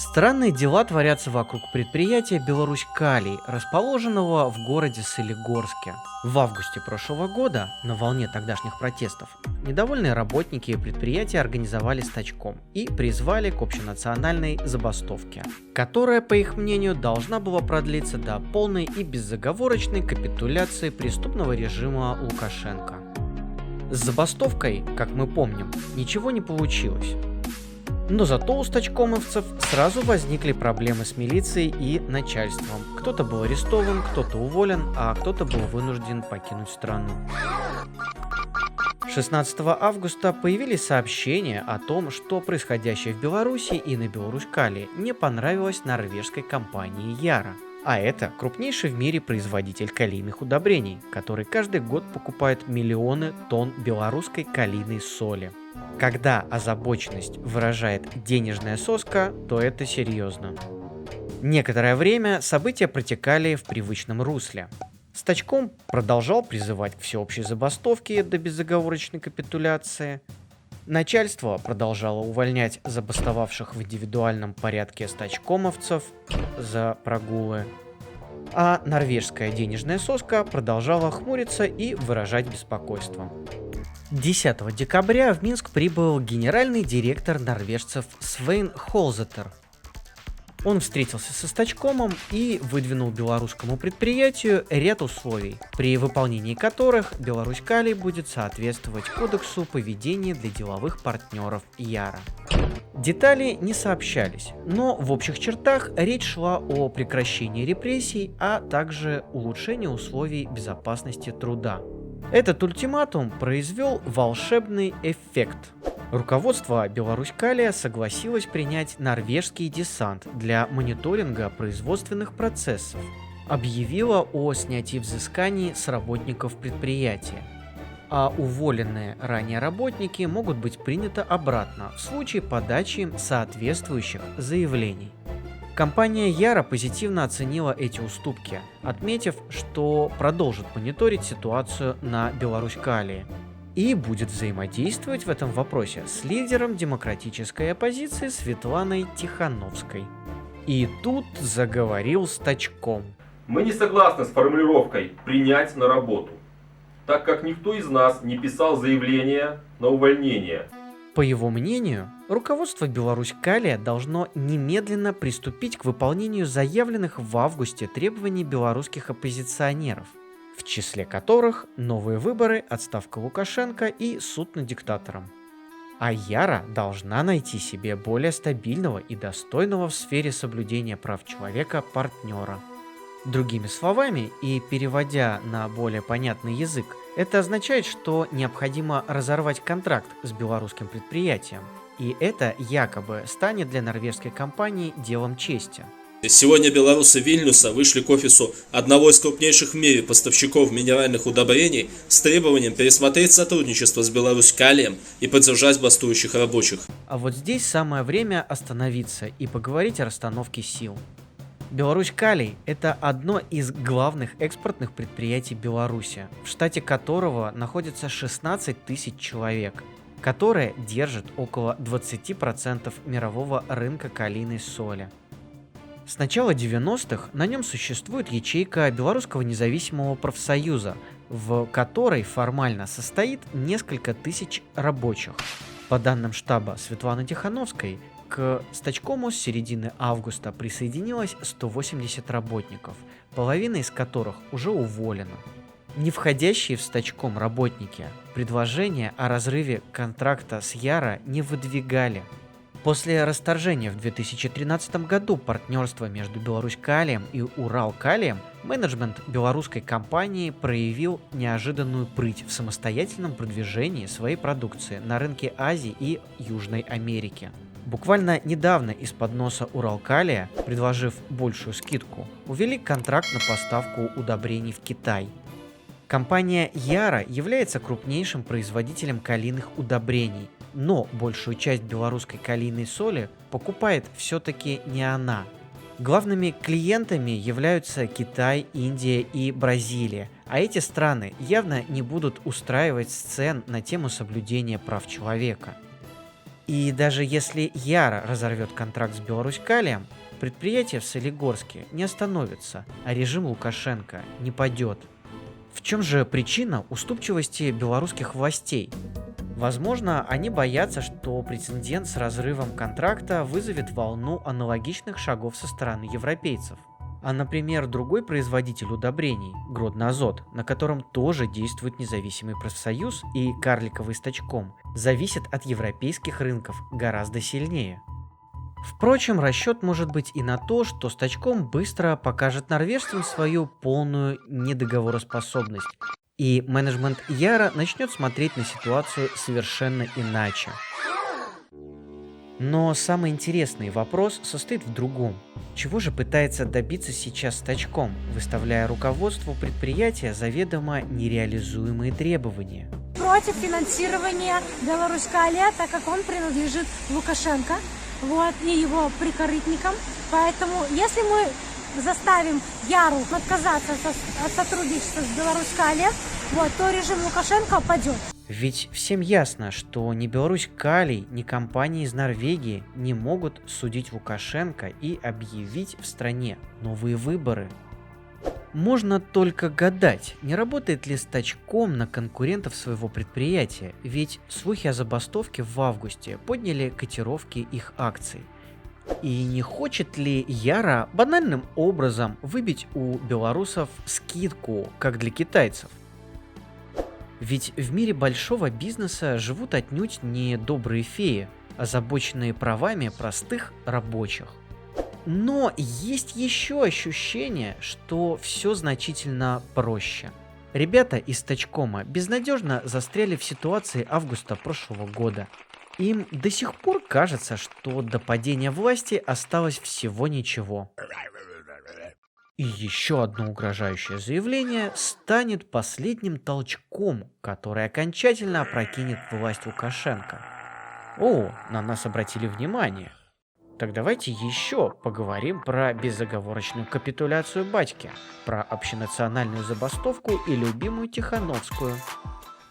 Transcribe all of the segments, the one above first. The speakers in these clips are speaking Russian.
Странные дела творятся вокруг предприятия «Беларусь-Калий», расположенного в городе Солигорске. В августе прошлого года, на волне тогдашних протестов, недовольные работники предприятия организовали стачком и призвали к общенациональной забастовке, которая, по их мнению, должна была продлиться до полной и безоговорочной капитуляции преступного режима Лукашенко. С забастовкой, как мы помним, ничего не получилось. Но зато у стачкомовцев сразу возникли проблемы с милицией и начальством. Кто-то был арестован, кто-то уволен, а кто-то был вынужден покинуть страну. 16 августа появились сообщения о том, что происходящее в Беларуси и на Беларусь-Калии не понравилось норвежской компании Яра. А это крупнейший в мире производитель калийных удобрений, который каждый год покупает миллионы тонн белорусской калийной соли. Когда озабоченность выражает денежная соска, то это серьезно. Некоторое время события протекали в привычном русле. Стачком продолжал призывать к всеобщей забастовке до безоговорочной капитуляции. Начальство продолжало увольнять забастовавших в индивидуальном порядке стачкомовцев за прогулы. А норвежская денежная соска продолжала хмуриться и выражать беспокойство. 10 декабря в Минск прибыл генеральный директор норвежцев Свейн Холзетер. Он встретился со стачкомом и выдвинул белорусскому предприятию ряд условий, при выполнении которых Беларусь-Калий будет соответствовать кодексу поведения для деловых партнеров Яра. Детали не сообщались, но в общих чертах речь шла о прекращении репрессий, а также улучшении условий безопасности труда. Этот ультиматум произвел волшебный эффект. Руководство Беларусь-Калия согласилось принять норвежский десант для мониторинга производственных процессов, объявило о снятии взысканий с работников предприятия, а уволенные ранее работники могут быть приняты обратно в случае подачи соответствующих заявлений. Компания Яра позитивно оценила эти уступки, отметив, что продолжит мониторить ситуацию на Беларусь-Калии и будет взаимодействовать в этом вопросе с лидером демократической оппозиции Светланой Тихановской. И тут заговорил стачком. Мы не согласны с формулировкой «принять на работу», так как никто из нас не писал заявление на увольнение. По его мнению, руководство Беларусь-Калия должно немедленно приступить к выполнению заявленных в августе требований белорусских оппозиционеров, в числе которых новые выборы, отставка Лукашенко и суд над диктатором. А Яра должна найти себе более стабильного и достойного в сфере соблюдения прав человека партнера. Другими словами, и переводя на более понятный язык, это означает, что необходимо разорвать контракт с белорусским предприятием, и это якобы станет для норвежской компании делом чести. Сегодня белорусы Вильнюса вышли к офису одного из крупнейших в мире поставщиков минеральных удобрений с требованием пересмотреть сотрудничество с Беларусь-Калием и поддержать бастующих рабочих. А вот здесь самое время остановиться и поговорить о расстановке сил. Беларусь-Калий – это одно из главных экспортных предприятий Беларуси, в штате которого находится 16 тысяч человек, которое держит около 20% мирового рынка калийной соли. С начала 90-х на нем существует ячейка Белорусского независимого профсоюза, в которой формально состоит несколько тысяч рабочих. По данным штаба Светланы Тихановской, к стачкому с середины августа присоединилось 180 работников, половина из которых уже уволена. Не входящие в стачком работники предложения о разрыве контракта с Яра не выдвигали. После расторжения в 2013 году партнерства между Беларусь-Калием и Урал-Калием менеджмент белорусской компании проявил неожиданную прыть в самостоятельном продвижении своей продукции на рынке Азии и Южной Америки. Буквально недавно из-под носа Урал-Калия, предложив большую скидку, увели контракт на поставку удобрений в Китай. Компания Яра является крупнейшим производителем калийных удобрений, но большую часть белорусской калийной соли покупает все-таки не она. Главными клиентами являются Китай, Индия и Бразилия, а эти страны явно не будут устраивать сцен на тему соблюдения прав человека. И даже если Яра разорвет контракт с Беларусь-Калием, предприятие в Солигорске не остановится, а режим Лукашенко не падет. В чем же причина уступчивости белорусских властей? Возможно, они боятся, что прецедент с разрывом контракта вызовет волну аналогичных шагов со стороны европейцев. А, например, другой производитель удобрений, Гродно-Азот, на котором тоже действует независимый профсоюз и карликовый Стачком, зависит от европейских рынков гораздо сильнее. Впрочем, расчет может быть и на то, что Стачком быстро покажет норвежцам свою полную недоговороспособность, и менеджмент Яра начнет смотреть на ситуацию совершенно иначе. Но самый интересный вопрос состоит в другом. Чего же пытается добиться сейчас Стачком, выставляя руководству предприятия заведомо нереализуемые требования? Против финансирования Беларусь-Калия, так как он принадлежит Лукашенко, и его прикорытникам. Поэтому, если мы заставим Яру отказаться от сотрудничества с Беларусь-Калием, то режим Лукашенко падет. Ведь всем ясно, что ни Беларусь-Калий, ни компании из Норвегии не могут судить Лукашенко и объявить в стране новые выборы. Можно только гадать, не работает ли Стачком на конкурентов своего предприятия, ведь слухи о забастовке в августе подняли котировки их акций. И не хочет ли Яра банальным образом выбить у белорусов скидку, как для китайцев? Ведь в мире большого бизнеса живут отнюдь не добрые феи, озабоченные правами простых рабочих. Но есть еще ощущение, что все значительно проще. Ребята из Стачкома безнадежно застряли в ситуации августа прошлого года. Им до сих пор кажется, что до падения власти осталось всего ничего. И еще одно угрожающее заявление станет последним толчком, который окончательно опрокинет власть Лукашенко. О, на нас обратили внимание. Так давайте еще поговорим про безоговорочную капитуляцию батьки, про общенациональную забастовку и любимую Тихановскую.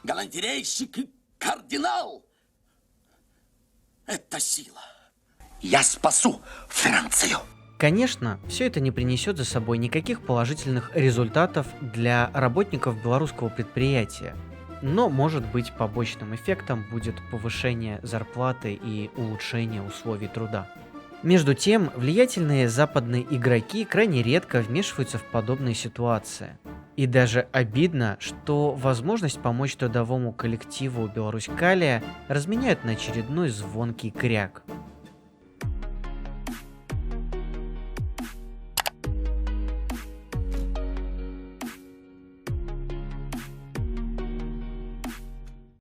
Галантерейщик кардинал! Это сила. Я спасу Францию. Конечно, все это не принесет за собой никаких положительных результатов для работников белорусского предприятия, но, может быть, побочным эффектом будет повышение зарплаты и улучшение условий труда. Между тем, влиятельные западные игроки крайне редко вмешиваются в подобные ситуации. И даже обидно, что возможность помочь трудовому коллективу Беларусь-Калия разменяют на очередной звонкий кряк.